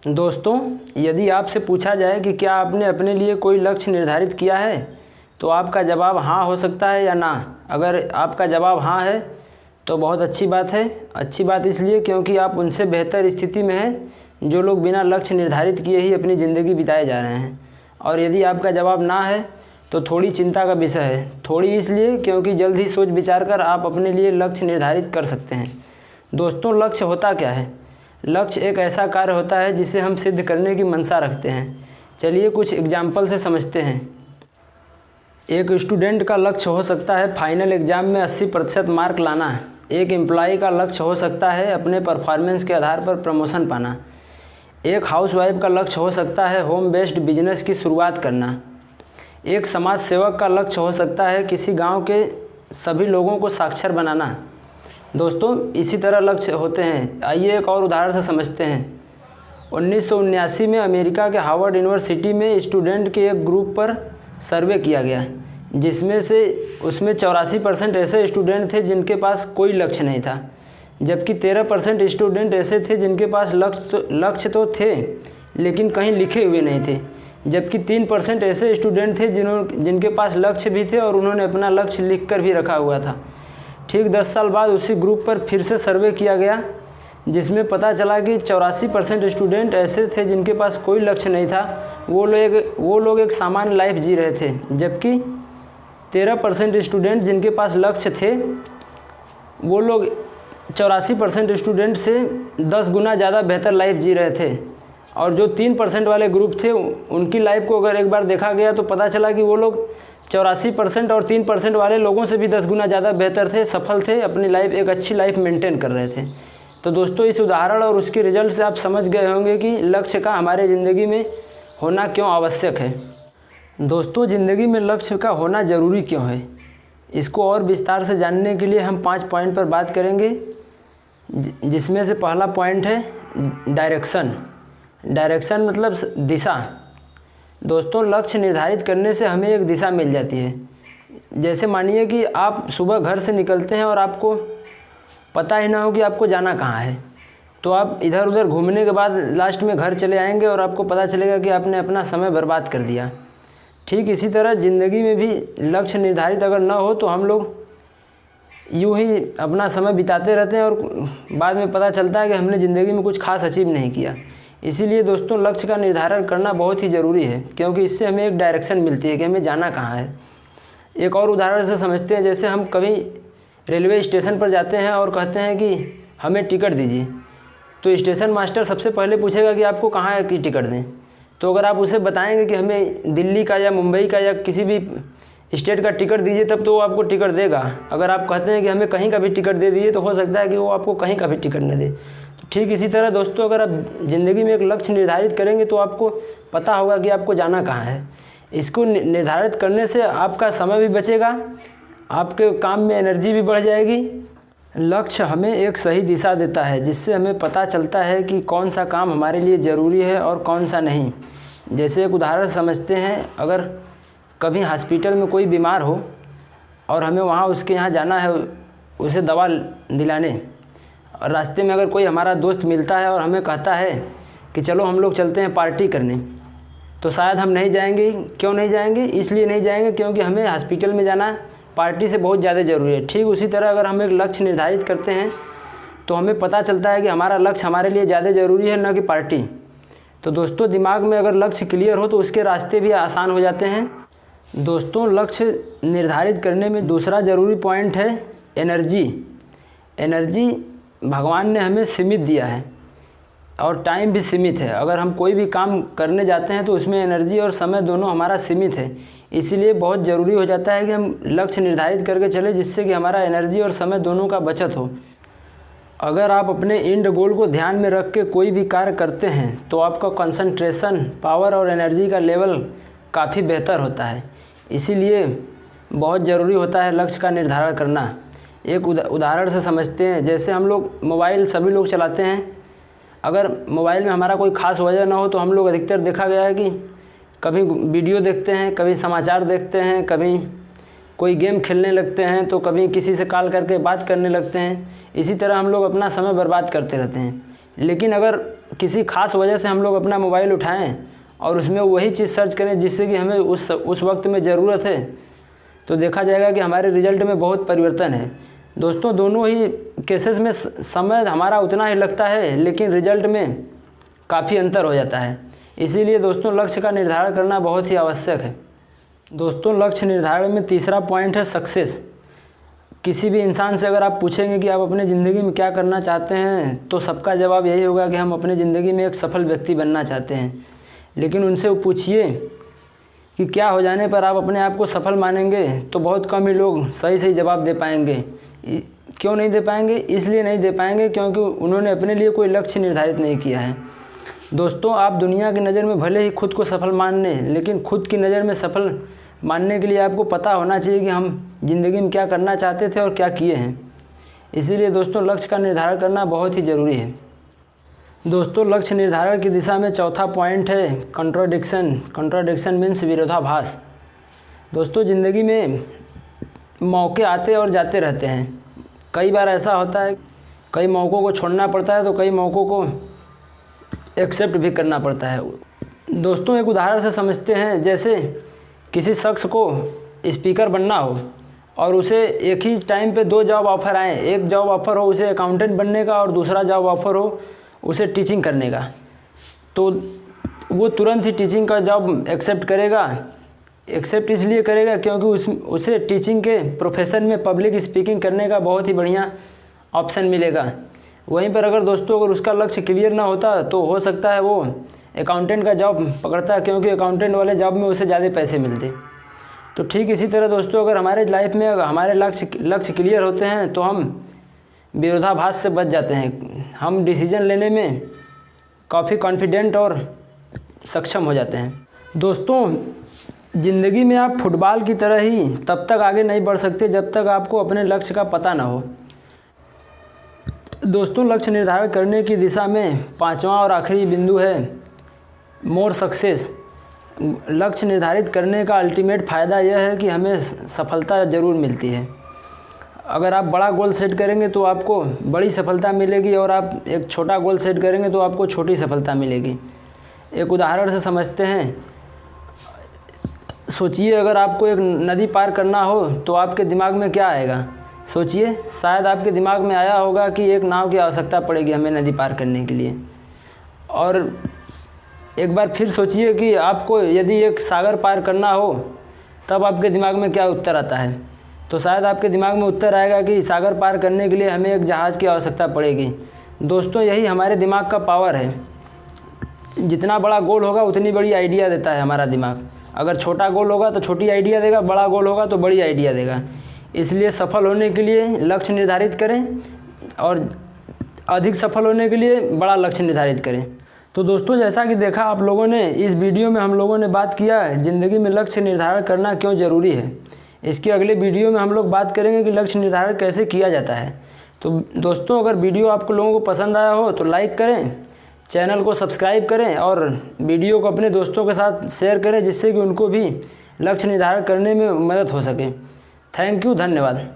दोस्तों, यदि आपसे पूछा जाए कि क्या आपने अपने लिए कोई लक्ष्य निर्धारित किया है, तो आपका जवाब हाँ हो सकता है या ना। अगर आपका जवाब हाँ है तो बहुत अच्छी बात है। अच्छी बात इसलिए क्योंकि आप उनसे बेहतर स्थिति में हैं जो लोग बिना लक्ष्य निर्धारित किए ही अपनी ज़िंदगी बिताए जा रहे हैं। और यदि आपका जवाब ना है तो थोड़ी चिंता का विषय है। थोड़ी इसलिए क्योंकि जल्द ही सोच विचार कर आप अपने लिए लक्ष्य निर्धारित कर सकते हैं। दोस्तों, लक्ष्य होता क्या है? लक्ष्य एक ऐसा कार्य होता है जिसे हम सिद्ध करने की मंशा रखते हैं। चलिए कुछ एग्जाम्पल से समझते हैं। एक स्टूडेंट का लक्ष्य हो सकता है फाइनल एग्ज़ाम में 80% मार्क लाना। एक एम्प्लॉय का लक्ष्य हो सकता है अपने परफॉर्मेंस के आधार पर प्रमोशन पाना। एक हाउसवाइफ का लक्ष्य हो सकता है होम बेस्ड बिजनेस की शुरुआत करना। एक समाज सेवक का लक्ष्य हो सकता है किसी गांव के सभी लोगों को साक्षर बनाना। दोस्तों, इसी तरह लक्ष्य होते हैं। आइए एक और उदाहरण से समझते हैं। 1979 में अमेरिका के हार्वर्ड यूनिवर्सिटी में स्टूडेंट के एक ग्रुप पर सर्वे किया गया, जिसमें से उसमें 84% ऐसे स्टूडेंट थे जिनके पास कोई लक्ष्य नहीं था, जबकि 13% स्टूडेंट ऐसे थे जिनके पास लक्ष्य तो थे लेकिन कहीं लिखे हुए नहीं थे, जबकि 3% ऐसे स्टूडेंट थे जिनके पास लक्ष्य भी थे और उन्होंने अपना लक्ष्य लिख कर भी रखा हुआ था। ठीक 10 साल बाद उसी ग्रुप पर फिर से सर्वे किया गया, जिसमें पता चला कि 84% स्टूडेंट ऐसे थे जिनके पास कोई लक्ष्य नहीं था। वो लोग एक सामान्य लाइफ जी रहे थे, जबकि 13% स्टूडेंट जिनके पास लक्ष्य थे वो लोग 84% स्टूडेंट से 10 गुना ज़्यादा बेहतर लाइफ जी रहे थे। और जो 3% वाले ग्रुप थे उनकी लाइफ को अगर एक बार देखा गया तो पता चला कि वो लोग 84% और 3% वाले लोगों से भी 10 गुना ज़्यादा बेहतर थे, सफल थे, अपनी लाइफ एक अच्छी लाइफ मेंटेन कर रहे थे। तो दोस्तों, इस उदाहरण और उसके रिजल्ट से आप समझ गए होंगे कि लक्ष्य का हमारे ज़िंदगी में होना क्यों आवश्यक है। दोस्तों, ज़िंदगी में लक्ष्य का होना ज़रूरी क्यों है, इसको और विस्तार से जानने के लिए हम 5 पॉइंट पर बात करेंगे, जिसमें से पहला पॉइंट है डायरेक्शन। डायरेक्शन मतलब दिशा। दोस्तों, लक्ष्य निर्धारित करने से हमें एक दिशा मिल जाती है। जैसे मानिए कि आप सुबह घर से निकलते हैं और आपको पता ही ना हो कि आपको जाना कहाँ है, तो आप इधर उधर घूमने के बाद लास्ट में घर चले आएंगे और आपको पता चलेगा कि आपने अपना समय बर्बाद कर दिया। ठीक इसी तरह ज़िंदगी में भी लक्ष्य निर्धारित अगर न हो तो हम लोग यूँ ही अपना समय बिताते रहते हैं और बाद में पता चलता है कि हमने ज़िंदगी में कुछ खास अचीव नहीं किया। इसीलिए दोस्तों, लक्ष्य का निर्धारण करना बहुत ही ज़रूरी है, क्योंकि इससे हमें एक डायरेक्शन मिलती है कि हमें जाना कहाँ है। एक और उदाहरण से समझते हैं। जैसे हम कभी रेलवे स्टेशन पर जाते हैं और कहते हैं कि हमें टिकट दीजिए, तो स्टेशन मास्टर सबसे पहले पूछेगा कि आपको कहाँ की टिकट दें। तो अगर आप उसे बताएंगे कि हमें दिल्ली का या मुंबई का या किसी भी स्टेट का टिकट दीजिए, तब तो वो आपको टिकट देगा। अगर आप कहते हैं कि हमें कहीं का भी टिकट दे दीजिए, तो हो सकता है कि वो आपको कहीं का भी टिकट न दे। तो ठीक इसी तरह दोस्तों, अगर आप ज़िंदगी में एक लक्ष्य निर्धारित करेंगे तो आपको पता होगा कि आपको जाना कहाँ है। इसको निर्धारित करने से आपका समय भी बचेगा, आपके काम में एनर्जी भी बढ़ जाएगी। लक्ष्य हमें एक सही दिशा देता है, जिससे हमें पता चलता है कि कौन सा काम हमारे लिए ज़रूरी है और कौन सा नहीं। जैसे एक उदाहरण समझते हैं। अगर कभी हॉस्पिटल में कोई बीमार हो और हमें वहाँ उसके यहाँ जाना है उसे दवा दिलाने, और रास्ते में अगर कोई हमारा दोस्त मिलता है और हमें कहता है कि चलो हम लोग चलते हैं पार्टी करने, तो शायद हम नहीं जाएंगे। क्यों नहीं जाएंगे? इसलिए नहीं जाएंगे क्योंकि हमें हॉस्पिटल में जाना पार्टी से बहुत ज़्यादा ज़रूरी है। ठीक उसी तरह अगर हम एक लक्ष्य निर्धारित करते हैं तो हमें पता चलता है कि हमारा लक्ष्य हमारे लिए ज़्यादा ज़रूरी है, न कि पार्टी। तो दोस्तों, दिमाग में अगर लक्ष्य क्लियर हो तो उसके रास्ते भी आसान हो जाते हैं। दोस्तों, लक्ष्य निर्धारित करने में दूसरा ज़रूरी पॉइंट है एनर्जी। एनर्जी भगवान ने हमें सीमित दिया है और टाइम भी सीमित है। अगर हम कोई भी काम करने जाते हैं तो उसमें एनर्जी और समय दोनों हमारा सीमित है। इसीलिए बहुत ज़रूरी हो जाता है कि हम लक्ष्य निर्धारित करके चलें, जिससे कि हमारा एनर्जी और समय दोनों का बचत हो। अगर आप अपने एंड गोल को ध्यान में रख के कोई भी कार्य करते हैं तो आपका कंसंट्रेशन, पावर और एनर्जी का लेवल काफ़ी बेहतर होता है। इसीलिए बहुत ज़रूरी होता है लक्ष्य का निर्धारण करना। एक उदाहरण से समझते हैं। जैसे हम लोग मोबाइल सभी लोग चलाते हैं। अगर मोबाइल में हमारा कोई ख़ास वजह ना हो तो हम लोग अधिकतर देखा गया है कि कभी वीडियो देखते हैं, कभी समाचार देखते हैं, कभी कोई गेम खेलने लगते हैं, तो कभी किसी से कॉल करके बात करने लगते हैं। इसी तरह हम लोग अपना समय बर्बाद करते रहते हैं। लेकिन अगर किसी ख़ास वजह से हम लोग अपना मोबाइल उठाएं और उसमें वही चीज़ सर्च करें जिससे कि हमें उस वक्त में ज़रूरत है, तो देखा जाएगा कि हमारे रिज़ल्ट में बहुत परिवर्तन है। दोस्तों, दोनों ही केसेस में समय हमारा उतना ही लगता है, लेकिन रिज़ल्ट में काफ़ी अंतर हो जाता है। इसीलिए दोस्तों, लक्ष्य का निर्धारण करना बहुत ही आवश्यक है। दोस्तों, लक्ष्य निर्धारण में तीसरा पॉइंट है सक्सेस। किसी भी इंसान से अगर आप पूछेंगे कि आप अपनी ज़िंदगी में क्या करना चाहते हैं, तो सबका जवाब यही होगा कि हम अपनी ज़िंदगी में एक सफल व्यक्ति बनना चाहते हैं। लेकिन उनसे पूछिए कि क्या हो जाने पर आप अपने आप को सफल मानेंगे, तो बहुत कम ही लोग सही सही जवाब दे पाएंगे। क्यों नहीं दे पाएंगे? इसलिए नहीं दे पाएंगे क्योंकि उन्होंने अपने लिए कोई लक्ष्य निर्धारित नहीं किया है। दोस्तों, आप दुनिया की नज़र में भले ही खुद को सफल मान लें, लेकिन खुद की नज़र में सफल मानने के लिए आपको पता होना चाहिए कि हम ज़िंदगी में क्या करना चाहते थे और क्या किए हैं। इसीलिए दोस्तों, लक्ष्य का निर्धारण करना बहुत ही ज़रूरी है। दोस्तों, लक्ष्य निर्धारण की दिशा में चौथा पॉइंट है कंट्राडिक्शन मीन्स विरोधाभास। दोस्तों, ज़िंदगी में मौके आते और जाते रहते हैं। कई बार ऐसा होता है, कई मौक़ों को छोड़ना पड़ता है तो कई मौक़ों को एक्सेप्ट भी करना पड़ता है। दोस्तों, एक उदाहरण से समझते हैं। जैसे किसी शख्स को स्पीकर बनना हो और उसे एक ही टाइम पे 2 जॉब ऑफ़र आए। एक जॉब ऑफ़र हो उसे अकाउंटेंट बनने का और दूसरा जॉब ऑफ़र हो उसे टीचिंग करने का, तो वो तुरंत ही टीचिंग का जॉब एक्सेप्ट करेगा। एक्सेप्ट इसलिए करेगा क्योंकि उसे टीचिंग के प्रोफेशन में पब्लिक स्पीकिंग करने का बहुत ही बढ़िया ऑप्शन मिलेगा। वहीं पर अगर दोस्तों, अगर उसका लक्ष्य क्लियर ना होता तो हो सकता है वो अकाउंटेंट का जॉब पकड़ता, क्योंकि अकाउंटेंट वाले जॉब में उसे ज़्यादा पैसे मिलते। तो ठीक इसी तरह दोस्तों, अगर हमारे लाइफ में अगर हमारे लक्ष्य क्लियर होते हैं तो हम विरोधाभास से बच जाते हैं। हम डिसीजन लेने में काफ़ी कॉन्फिडेंट और सक्षम हो जाते हैं। दोस्तों, ज़िंदगी में आप फुटबॉल की तरह ही तब तक आगे नहीं बढ़ सकते जब तक आपको अपने लक्ष्य का पता ना हो। दोस्तों, लक्ष्य निर्धारण करने की दिशा में पांचवा और आखिरी बिंदु है मोर सक्सेस। लक्ष्य निर्धारित करने का अल्टीमेट फ़ायदा यह है कि हमें सफलता ज़रूर मिलती है। अगर आप बड़ा गोल सेट करेंगे तो आपको बड़ी सफलता मिलेगी, और आप एक छोटा गोल सेट करेंगे तो आपको छोटी सफलता मिलेगी। एक उदाहरण से समझते हैं। सोचिए, अगर आपको एक नदी पार करना हो तो आपके दिमाग में क्या आएगा? सोचिए, शायद आपके दिमाग में आया होगा कि एक नाव की आवश्यकता पड़ेगी हमें नदी पार करने के लिए। और एक बार फिर सोचिए कि आपको यदि एक सागर पार करना हो, तब आपके दिमाग में क्या उत्तर आता है? तो शायद आपके दिमाग में उत्तर आएगा कि सागर पार करने के लिए हमें एक जहाज़ की आवश्यकता पड़ेगी। दोस्तों, यही हमारे दिमाग का पावर है। जितना बड़ा गोल होगा उतनी बड़ी आइडिया देता है हमारा दिमाग। अगर छोटा गोल होगा तो छोटी आइडिया देगा, बड़ा गोल होगा तो बड़ी आइडिया देगा। इसलिए सफल होने के लिए लक्ष्य निर्धारित करें, और अधिक सफल होने के लिए बड़ा लक्ष्य निर्धारित करें। तो दोस्तों, जैसा कि देखा आप लोगों ने, इस वीडियो में हम लोगों ने बात किया है ज़िंदगी में लक्ष्य निर्धारण करना क्यों ज़रूरी है। इसके अगले वीडियो में हम लोग बात करेंगे कि लक्ष्य निर्धारण कैसे किया जाता है। तो दोस्तों, अगर वीडियो आपको लोगों को पसंद आया हो तो लाइक करें, चैनल को सब्सक्राइब करें और वीडियो को अपने दोस्तों के साथ शेयर करें, जिससे कि उनको भी लक्ष्य निर्धारण करने में मदद हो सके। थैंक यू, धन्यवाद।